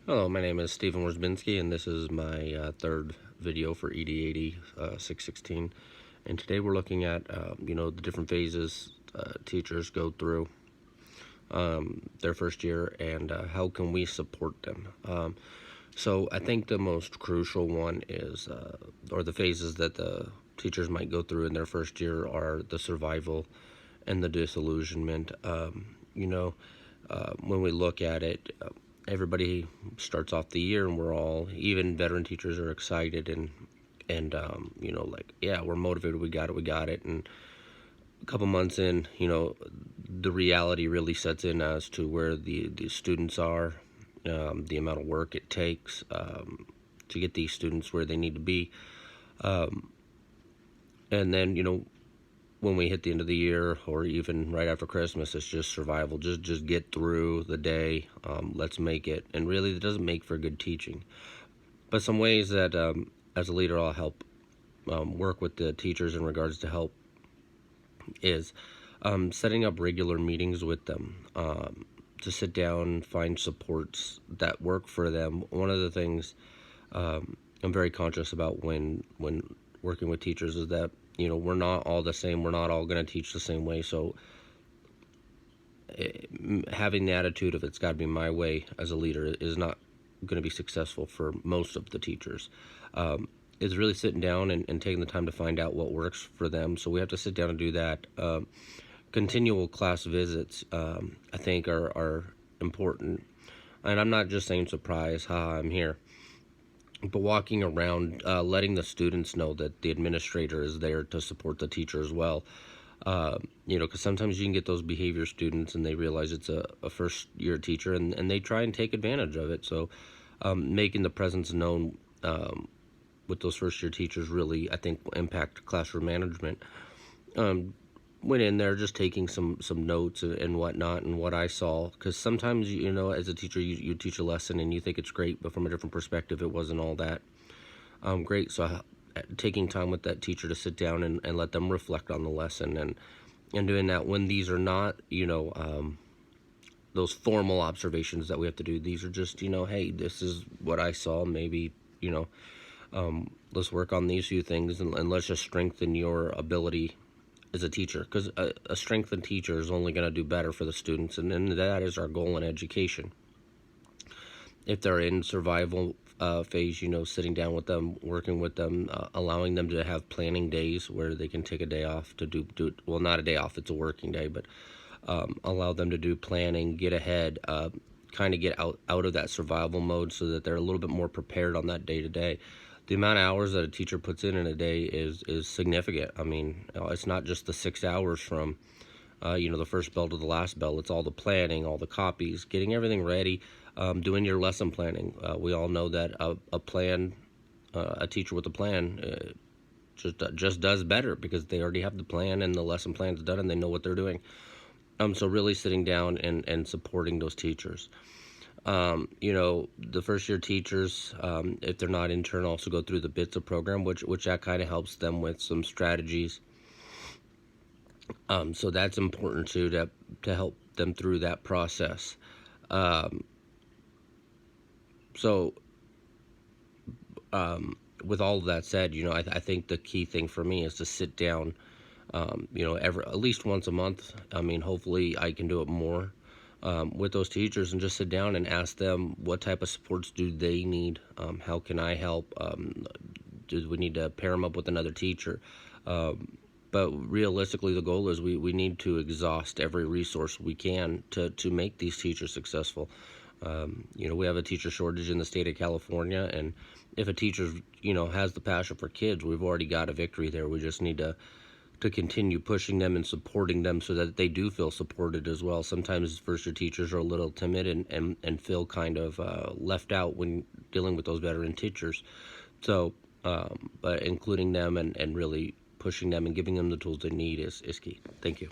Hello, my name is Stephen Worzbinski, and this is my third video for ED80 616. And today we're looking at the different phases teachers go through their first year, and how can we support them. So I think the most crucial one is, or the phases that the teachers might go through in their first year, are the survival and the disillusionment. When we look at it, everybody starts off the year, and we're all, even veteran teachers, are excited and like, yeah, we're motivated, we got it. And a couple months in, the reality really sets in as to where the students are, the amount of work it takes to get these students where they need to be. And then, when we hit the end of the year, or even right after Christmas, it's just survival. Just get through the day. Let's make it. And really, it doesn't make for good teaching. But some ways that, as a leader, I'll help work with the teachers in regards to help is setting up regular meetings with them, to sit down, find supports that work for them. One of the things I'm very conscious about when working with teachers is that, we're not all the same. We're not all going to teach the same way. So having the attitude of it's got to be my way as a leader is not going to be successful for most of the teachers. Is really sitting down and taking the time to find out what works for them. So we have to sit down and do that. Continual class visits, I think, are important. And I'm not just saying surprise, haha, I'm here. But walking around, letting the students know that the administrator is there to support the teacher as well. Because sometimes you can get those behavior students and they realize it's a first year teacher, and they try and take advantage of it. So making the presence known with those first year teachers really, I think, will impact classroom management. Went in there just taking some notes and whatnot, and what I saw, because sometimes, as a teacher, you teach a lesson and you think it's great, but from a different perspective it wasn't all that great. So taking time with that teacher to sit down and let them reflect on the lesson, and doing that when these are not those formal observations that we have to do. These are just, hey, this is what I saw, maybe, let's work on these few things, and let's just strengthen your ability as a teacher, because a strengthened teacher is only going to do better for the students, and that is our goal in education. If they're in survival phase, sitting down with them, working with them, allowing them to have planning days where they can take a day off to do well, not a day off, it's a working day, but allow them to do planning, get ahead, kind of get out of that survival mode, so that they're a little bit more prepared on that day to day. The amount of hours that a teacher puts in a day is significant. I mean, it's not just the 6 hours from the first bell to the last bell. It's all the planning, all the copies, getting everything ready, doing your lesson planning. We all know that a teacher with a plan just does better, because they already have the plan and the lesson plan's done, and they know what they're doing. So really sitting down and supporting those teachers. The first year teachers, if they're not intern, also go through the BITSA program, which that kind of helps them with some strategies. So that's important too, to help them through that process. With all of that said, I think the key thing for me is to sit down, at least once a month. I mean, hopefully I can do it more. With those teachers, and just sit down and ask them what type of supports do they need, how can I help, do we need to pair them up with another teacher, but realistically the goal is we need to exhaust every resource we can to make these teachers successful. We have a teacher shortage in the state of California, and if a teacher has the passion for kids, we've already got a victory there. We just need to continue pushing them and supporting them so that they do feel supported as well. Sometimes first year teachers are a little timid and feel kind of left out when dealing with those veteran teachers. So, but including them and really pushing them and giving them the tools they need is key. Thank you.